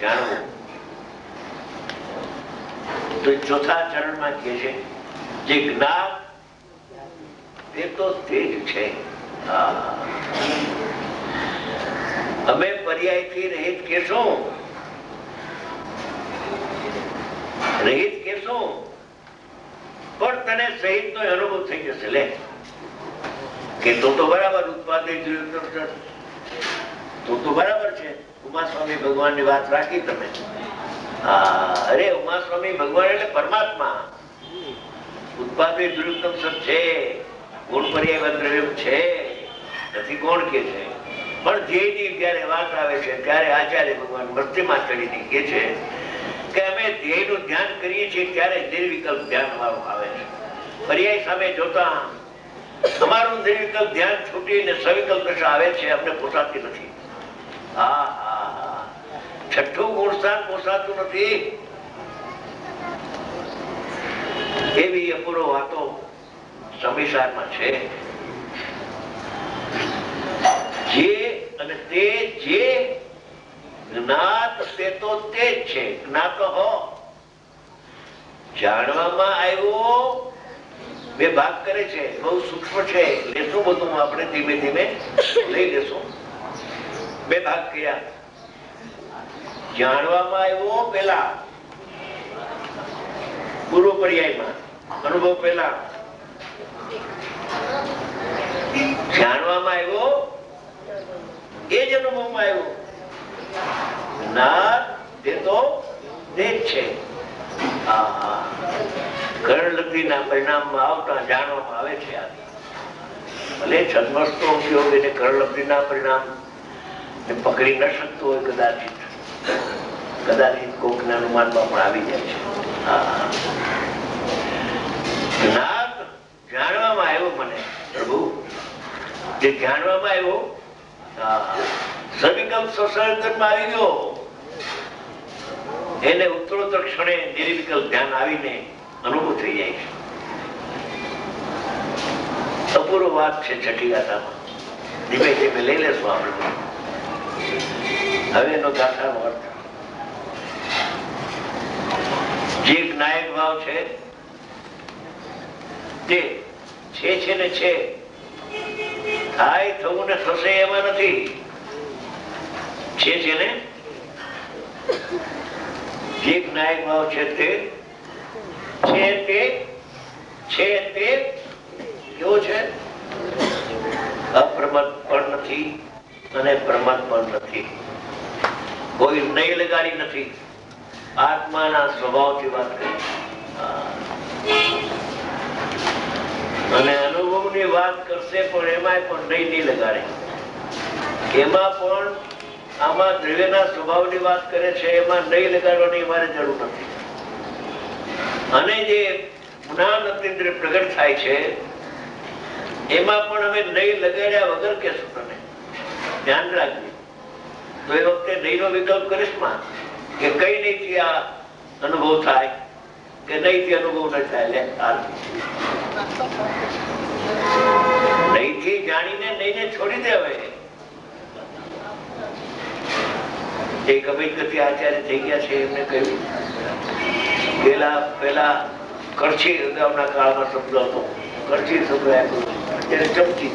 જાણવું તો ચોથા ચરણમાં કહે છે જે જ્ઞાન તે તો તે જ છે. અમે પર્યાયથી રહિત કેશું, રહિત કેશું પણ તને સહિત નો અનુભવ થઈ જશે. લે કે તો બરાબર ઉત્પાદિત તો બરાબર છે. ઉમાસ્વામી ભગવાન ની વાત રાખી તમે. અરે ઉમાસ્વામી ભગવાન એટલે પરમાત્મા. ઉત્પાદિત દ્રવ્યમ સત છે, ગુણ પર્યાય દ્રવ્યમ છે નથી કોણ કે છે. પણ ધ્યેયની જયારે વાત આવે છે ત્યારે આચાર્ય ભગવાન મસ્તીમાં ચડીને કે છે કે અમે ધ્યેયનું ધ્યાન કરીએ છીએ ત્યારે નિર્વિકલ્પ ધ્યાન વાળું આવે છે. પર્યાય સામે જોતા અમારું નિર્વિકલ્પ ધ્યાન છૂટીને સવિકલ્પ દશા આવે છે, અમને પોસાતી નથી. છઠ્ઠું ગુણસ્થાન પોસાતું નથી. એવી અપૂર્વ વાતો સંવિસારમાં છે. જે અને તે જે જ્ઞાત તે તો તે જ છે. જ્ઞાત હો જાણવામાં આવ્યો બે ભાગ કરે છે, બહુ સૂક્ષ્મ છે. લેશું બધું આપણે ધીમે ધીમે લઈ લેશું. બે ભાગ કર્યા. જાણવામાં આવ્યો પેલા પૂર્વ પર્યાયમાં અનુભવ પેલા જાણવામાં આવ્યો એ જ અનુભવમાં આવ્યો. જ્ઞાન તે તો તે જ છે. કર્ણલબ્ધિના પરિણામમાં આવતા જાણવામાં આવે છે. ભલે છદ્મસ્તો ઉપયોગ એને કર્ણલબ્ધિના પરિણામ પકડી ન શકતો હોય, કદાચિત કોકના અનુમાનમાં પણ આવી જાય છે. જ્ઞાન જાણવામાં આવ્યો મને પ્રભુ, જે જાણવામાં આવ્યો સવિકલ્પ સંસર્ગમાં આવી ગયો એને ઉત્તરોત્તર ક્ષણે નિર્વિકલ્પ ધ્યાન આવીને અનુભવ થઈ જાય છે. અપૂર્વ વાત છે છઠ્ઠી ગાથામાં. ધીમે ધીમે લઈ લેશું આપણે. હવે એનો ગાથાનો અર્થ જે જ્ઞાયક ભાવ છે તે છે ને છે, થાય થવું ને થશે એમાં નથી. છે ને જે જ્ઞાયક ભાવ છે તે છે તે કેવો છે? અપ્રમત પણ નથી અને પ્રમત પણ નથી. કોઈ નહીં લગાડી નથી. આત્માના સ્વભાવથી વાત કરી અને અનુભવની વાત કરશે પણ એમાં પણ નહીં લગાડે. એમાં પણ આમાં દ્રવ્યના સ્વભાવની વાત કરે છે, એમાં નહીં લગાડવાની અમારે જરૂર નથી. અને જે જ્ઞાન અતિન્દ્રિય પ્રગટ થાય છે એમાં પણ અમે નહીં લગાડ્યા વગર કેશું. તને ધ્યાન રાખજે. તો એ વખતે નહીંનો વિકલ્પ કરીશ માં કે કઈ નહીંથી આ અનુભવ થાય કે નહીંથી અનુભવ ન થાય. લે નહીંથી જાણીને નહીંને છોડી દે. હવે એક અભિગતિ આચાર્ય થઈ ગયા છે, એમને કહ્યું પેલા કરછી અગાઉના કાળમાં શબ્દ હતો. કરછી શબ્દ અત્યારે ચમચી.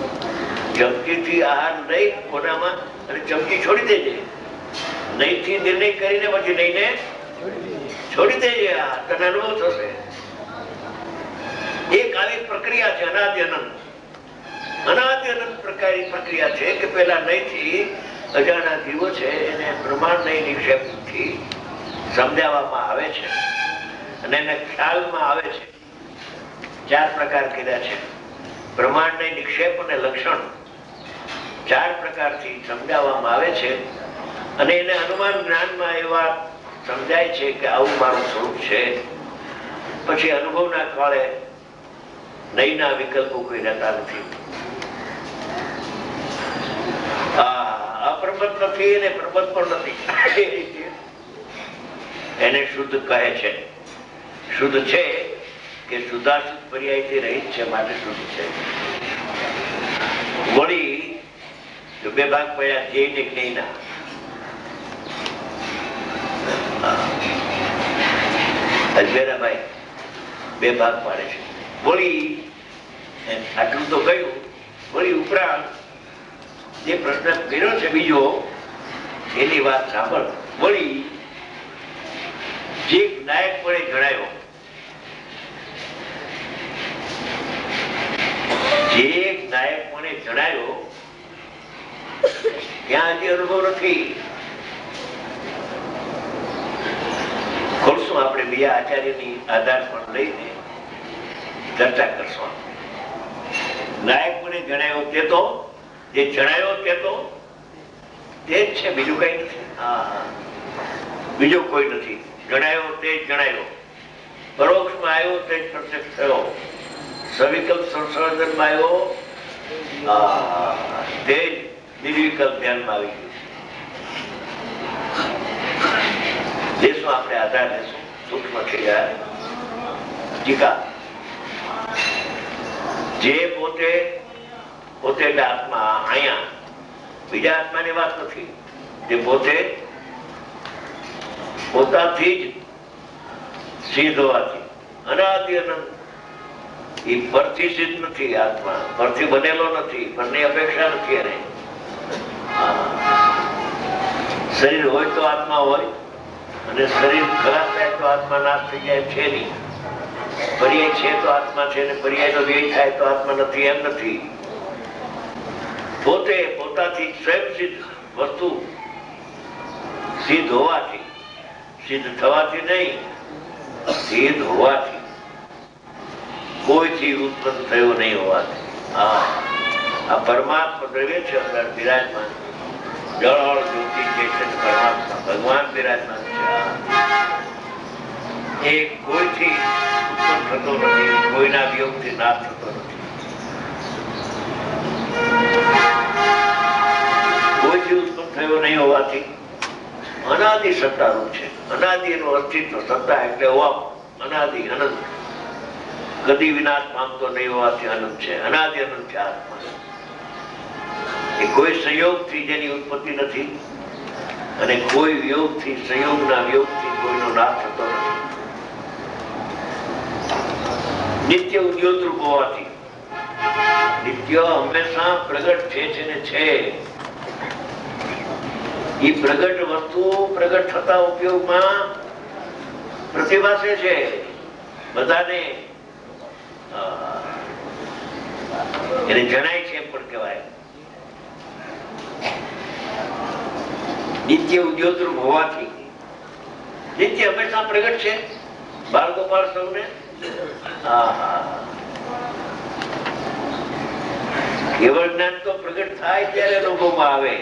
ચમચીથી આહાર નહીં કોનામાં અને ચમચી છોડી દેજે. નહીંથી નિર્ણય કરીને પછી નહીંને છોડી દેજે. તને અનુભવ થશે. એક આવી પ્રક્રિયા છે અનાદિ અનંત. અનાદિ અનંત પ્રકારની પ્રક્રિયા છે કે પેલા નહીંથી અજાણા જીવો છે એને પ્રમાણ નહીં નિક્ષેપથી સમજાવવામાં આવે છે અને એને ખ્યાલમાં આવે છે. ચાર પ્રકાર કર્યા છે. પ્રમાણ નહીં નિક્ષેપ અને લક્ષણ ચાર પ્રકારથી સમજાવવામાં આવે છે અને એને અનુમાન જ્ઞાનમાં એવા સમજાય છે કે આવું મારું સ્વરૂપ છે. પછી અનુભવના કાળે નહીંના વિકલ્પો કોઈ રહેતા નથી. અપ્રમત નથી અને પ્રમત પણ નથી. એને શુદ્ધ કહે છે. શુદ્ધ છે કે શુદ્ધાશુદ્ધ પર્યાયથી રહિત છે, માટે શુદ્ધ છે. વળી બે ભાગ પડ્યા ધ્યેય ને જ્ઞેયના. અજમેરાભાઈ બે ભાગ પાડે છે. વળી આટલું તો કહ્યું, વળી ઉપરાંત જે પ્રશ્ન કર્યો છે બીજો એની વાત સાંભળ. વળી જે નાયકપણે જણાયો, જે નાયકપણે જણાયો ત્યાં હજી અનુભવ નથી. ખોલશું આપણે બીજા આચાર્યની આધાર પણ લઈને ચર્ચા કરશું. નાયકપણે જણાયો તે તો, જે જણાયો તે તો તે જ છે, બીજું કઈ નથી. હા, બીજું કોઈ નથી. જણાયો તે જ જણાયો. પરોક્ષમાં આવ્યો તે જ પ્રત્યક્ષ થયો. સવિકલ્પ સંશોધનમાં આવ્યો તે જ નિર્વિકલ્પ ધ્યાનમાં આવી ગયું. લેશું આપણે આધાર લેશું. સૂક્ષ્મ ટીકા. જે પોતે પોતે આત્મા, અહીંયા બીજા આત્માની વાત નથી. જે પોતે પોતાથી જ સિદ્ધ હોવાથી અનાદિ અનંત, એ પરથી સિદ્ધ નથી. આત્મા પરથી બનેલો નથી, પરની અપેક્ષા નથી. એને શરીર હોય તો આત્મા હોય, અને શરીર ખરાબ થાય તો આત્મા નાશ થઈ જાય છે નહીં. પર્યાય છે તો આત્મા છે, ને પર્યાયનો વ્યય થાય તો આત્મા નથી, એમ નથી. પોતે પોતાથી સ્વયં સિદ્ધ વસ્તુ, સિદ્ધ હોવાથી, સિદ્ધ થવાથી નહીં, સિદ્ધ હોવાથી, કોઈથી ઉત્પન્ન થયો નહીં હોવાથી. આ પરમાત્મા દ્રવ્ય છે, અંદર બિરાજમાન જળ જ્યોતિ ચેતન પરમાત્મા ભગવાન બિરાજમાન છે. એ કોઈથી ઉત્પન્ન થતો નથી, કોઈના વિયોગથી નાશ થતો નથી. કોઈથી ઉત્પન્ન થયો નહીં હોવાથી અનાદિ સત્તારૂપ છે. અનાદિ એનું અસ્તિત્વ, સત્તા એટલે હોવા, અનાદિ અનંત, કદી વિનાશ પામતો નહીં હોવાથી અનંત છે. અનાદિ અનંત છે આત્મા. એ કોઈ સંયોગથી જેની ઉત્પત્તિ નથી, અને કોઈ વિયોગથી, સંયોગના વિયોગથી કોઈનો નાશ થતો નથી. નિત્ય ઉદ્યોતરૂપ હોવાથી, નિત્ય હંમેશા પ્રગટ છે ને છે. એ પ્રગટ વસ્તુ પ્રગટ થતા ઉપયોગમાં પ્રતિભાસે છે. બધાને એને જણાય છે એમ પણ કહેવાય. નિત્ય ઉદ્યોતરૂપ હોવાથી, નિત્ય હંમેશા પ્રગટ છે. બાળ ગોપાલ સૌને કેવળ જ્ઞાન તો પ્રગટ થાય ત્યારે અનુભવમાં આવે,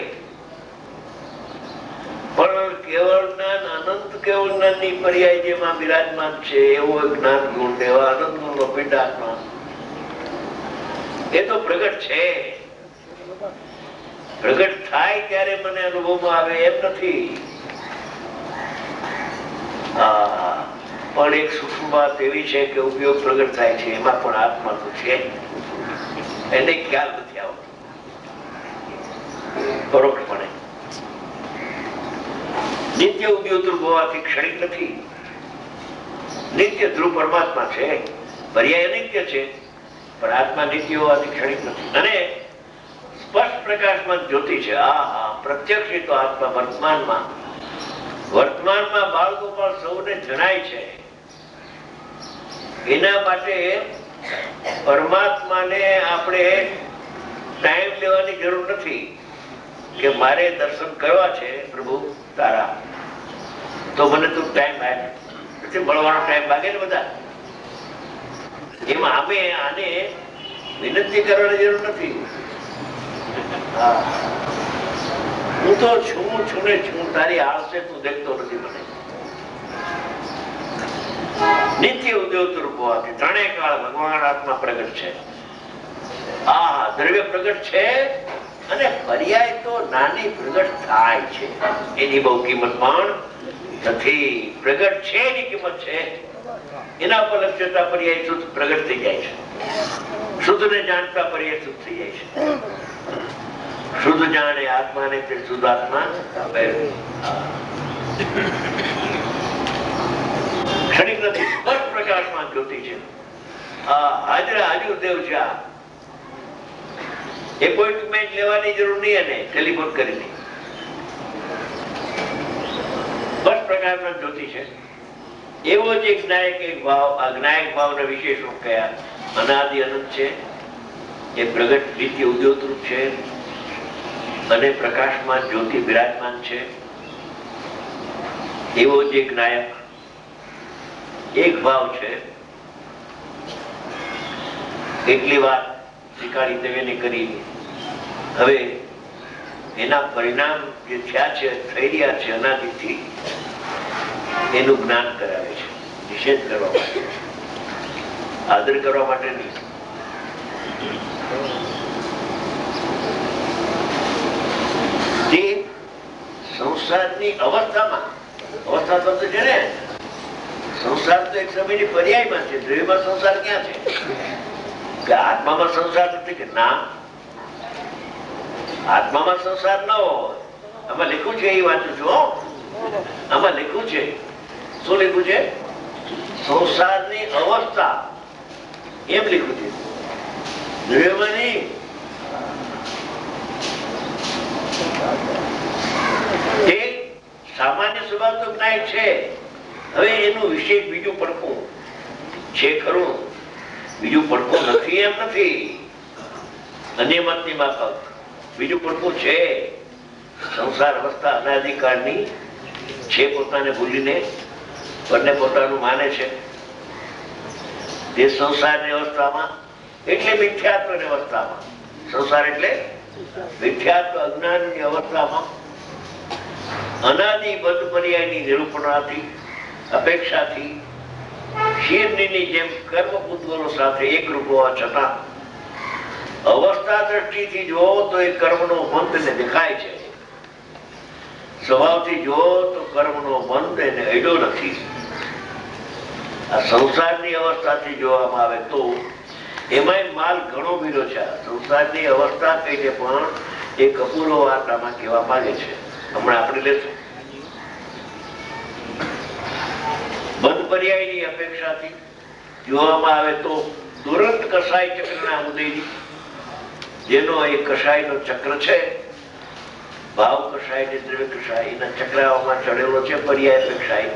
પણ કેવળ જ્ઞાન, અનંત કેવળ જ્ઞાન ની પર્યાય જેમાં બિરાજમાન છે એવો જ્ઞાન ગુણ, એવા અનંત ગુણ પિંડ આત્મા, એ તો પ્રગટ છે. પ્રગટ થાય ત્યારે મને અનુભવમાં આવે એમ નથી. પણ એક સૂક્ષ્મ વાત એવી છે કે ઉપયોગ પ્રગટ થાય છે, એમાં પણ આત્મા તો છે, એને ખ્યાલ નથી આવતો પરોક્ષપણે. નિત્ય ઉદ્યોતરૂપ હોવાથી ક્ષણિક નથી. નિત્ય ધ્રુવ પરમાત્મા છે, પર્યાય અનિત્ય છે, પણ આત્મા નિત્ય હોવાથી ક્ષણિક નથી. અને સ્પષ્ટ પ્રકાશમાં જ્યોતિ છે. પ્રત્યક્ષ તો આત્મા વર્તમાનમાં, વર્તમાનમાં બાળ ગોપાલ સૌને જણાય છે. એના માટે પરમાત્માને આપણે ટાઈમ લેવાની જરૂર નથી કે મારે દર્શન કરવા છે પ્રભુ તારા, તો મને તું ટાઈમ આપ. મળવાનો ટાઈમ માગે ને બધા. એમાં અમે આને વિનંતી કરવાની જરૂર નથી. હું તો છું ને છું, તારી આવશે તું દેખતો નથી મને. નિત્ય ઉદ્યોતરૂપ હોવાથી ત્રણેય કાળ ભગવાન આત્મા પ્રગટ છે. દ્રવ્ય પ્રગટ છે, અને પર્યાય તો નાની પ્રગટ થાય છે, એની બહુ કિંમત પણ નથી. પ્રગટ છે એની કિંમત છે. એના પર લક્ષ્યતા પર્યાય શુદ્ધ પ્રગટ થઈ જાય છે. શુદ્ધ ને જાણતા પર્યાય શુદ્ધ થઈ જાય છે. શુદ્ધ જાણે આત્માને તે શુદ્ધ આત્મા. ક્ષણિક નથી, સ્પષ્ટ પ્રકાશમાં જ્યોતિ છે. હાજર દેવ છે. આ એપોઇન્ટમેન્ટ લેવાની જરૂર નહીં, અને ટેલિફોન કરીને સ્પષ્ટ પ્રકાશમાં જ્યોતિ છે. એવો જ એક જ્ઞાયક એક ભાવ. આ જ્ઞાયક ભાવના વિશેષો કયા? અનાદિ અનંત છે, એ પ્રગટ રીતે ઉદ્યોતરૂપ છે, અને પ્રકાશમાં જ્યોતિ બિરાજમાન છે. એવો જ એક નાયક એક ભાવ છે. એટલી વાત શ્રીકાળી દેવીને કરી. હવે એના પરિણામ જે થયા છે, થઈ રહ્યા છે અનાદિથી, એનું જ્ઞાન કરાવે છે. નિષેધ કરવા માટે, આદર કરવા માટે નહીં. તે સંસારની અવસ્થામાં, અવસ્થા શબ્દ છે ને, સંસાર તો એક સમયની પર્યાયમાં છે. દ્રવ્યમાં સંસાર ક્યાં છે? કે આત્મામાં સંસાર નથી કે ના? આત્મામાં સંસાર ન હોય. આમાં લખ્યું છે, એ વાંચું છું. આમાં લખ્યું છે, શું લખ્યું છે? સંસારની અવસ્થા, એમ લખ્યું છે. દ્રવ્યમાં નહીં. એક સામાન્ય સ્વભાવ તો જ્ઞાય છે. હવે એનું વિશેષ બીજું પડખું છે ખરું? બીજું પડખું નથી એમ નથી. અન્ય મતની માફક બીજું પડખું છે. સંસાર અવસ્થા અનાદિકાળની છે, પોતાને ભૂલીને બંને પોતાનું માને છે. તે સંસારની અવસ્થામાં, એટલે મિથ્યાત્વની અવસ્થામાં, સંસાર એટલે મિથ્યાત્વ અજ્ઞાનની અવસ્થામાં અનાદિ બંધ પર્યાયની નિરૂપણાથી, અપેક્ષાથી શિરની જેમ કર્મ પૂતગલો સાથે એકરૂપ હોવા છતાં અવસ્થા દ્રષ્ટિથી જુઓ તો એ કર્મનો બંધ એને દેખાય છે. સ્વભાવથી જુઓ તો કર્મનો બંધ એને અડ્યો નથી. આ સંસારની અવસ્થાથી જોવામાં આવે તો એમાં માલ ઘણો બીજો છે. સંસારની અવસ્થા કહીને પણ એક અપૂર્વ વાત આમાં કહેવા માંગે છે. હમણાં આપણે લેશું. બંધ પર્યાયની અપેક્ષાથી જોવામાં આવે તો તુરંત કસાય ચક્રના ઉદયની, જેનો એક કસાયનો ચક્ર છે, ભાવ કસાય ને દ્રવ્ય કસાય, એના ચક્રાઓમાં ચડેલો છે પર્યાય અપેક્ષાય.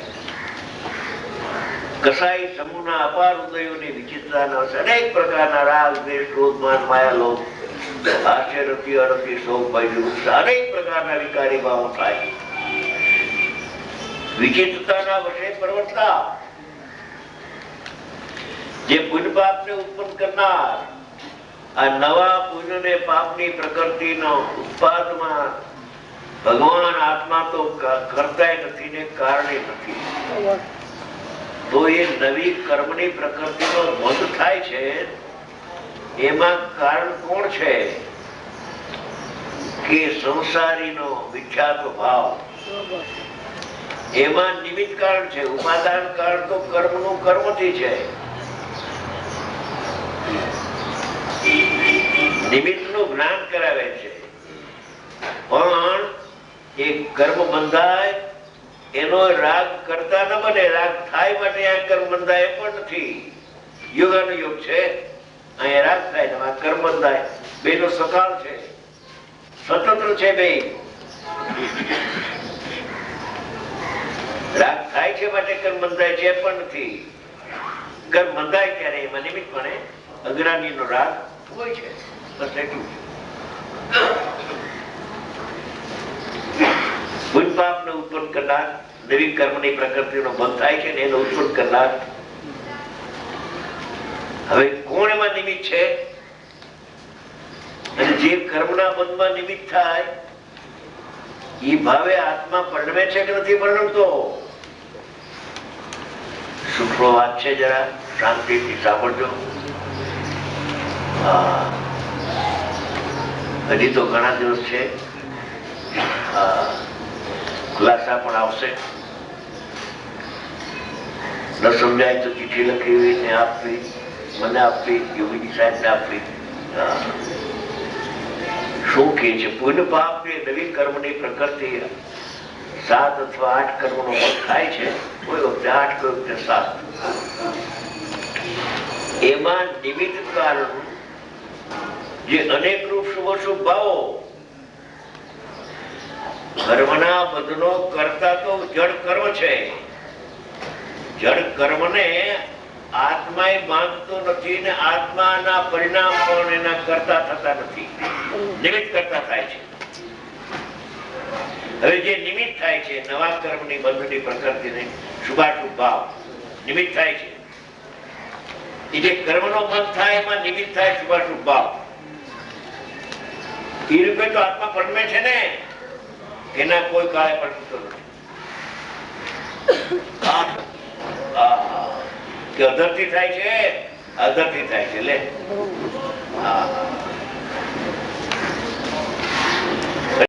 કસાય સમૂહના અપાર ઉદયોની વિચિત્રતાના અનેક પ્રકારના રાગ, દ્વેષ, ક્રોધ, માન, માયા, લોભ, હાસ્ય, રતિ, અરતિ, શોક, ભય, અનેક પ્રકારના વિકારી ભાવો થાય. વિચિત્રતાના વશે પ્રવર્તા, જે પુણ્ય પાપને ઉત્પન્ન કરનાર, આ નવા પુણ્ય ને પાપની પ્રકૃતિનો ઉત્પાદમાં ભગવાન આત્મા તો કરતા નથી ને કારણે નથી. તો એ નવી કર્મની પ્રકૃતિનો બંધ થાય છે, એમાં કારણ કોણ છે? કે સંસારીનો મિથ્યાત્વ ભાવ. એમાં નિમિત્ત કારણ છે. ઉપાદાન કારણ તો કર્મનું કર્મથી છે. નિમિત્તનું જ્ઞાન કરાવે છે. પણ એ કર્મ બંધાય એનો રાગ કરતા ન બને. રાગ થાય માટે આ કર્મ બંધાય પણ નથી. યોગાનુયોગ છે. અહીંયા રાગ થાય ને કર્મ બંધાય. બે નો સકાળ છે, સ્વતંત્ર છે. બે રાગ થાય છે માટે કર્મ બંધાય છે પણ નથી. કર્મ બંધાય ત્યારે એમાં નિમિત્ત પણ અગ્રાની નો રાગ હોય છે. બસ એટલું. પુણ્ય પાપ ને ઉત્પન્ન કરનાર, નવી કર્મની પ્રકૃતિનો બંધ થાય છે ને એનો ઉત્પન્ન કરનાર. હવે કોણ એમાં નિમિત્ત છે? અને જે કર્મના બંધમાં નિમિત્ત થાય એ ભાવે આત્મા પરિણમે છે કે નથી પરિણમતો? સૂક્ષ્મ વાત છે, જરા શાંતિથી સાંભળજો. હજી તો ઘણા દિવસ છે, ખુલાસા પણ આવશે. ન સમજાય તો ચિઠ્ઠી લખી ને આપવી, મને આપવી, યોગીજી સાહેબને આપવી. શું કે છે? પુણ્ય પાપ ની નવી કર્મની પ્રકૃતિ 7 અથવા 8 કર્મનો મત થાય છે, કોઈ વખતે 8, કોઈ વખતે 7. એમાં નિમિત્ત કારણ જે અનેક રૂપ શુભ ભાવો કર્મના બધનો કરતા તો જડ કર્મ છે. જડ કર્મને આત્મા માંગતો નથી ને આત્માના પરિણામ પણ એના કરતા થતા નથી, નિમિત્ત કરતા થાય છે. હવે જે નિમિત્ત થાય છે નવા કર્મની બંધની પ્રકૃતિને શુભાશુભ ભાવ નિમિત્ત થાય છે. એ જે કર્મનો બંધ થાય એમાં નિમિત્ત થાય શુભાશુભ ભાવ. એ રૂપે તો આત્મા પરમે છે ને, એના કોઈ કાળે પડતો નથી. કે અધરથી થાય છે, અધરથી થાય છે લે.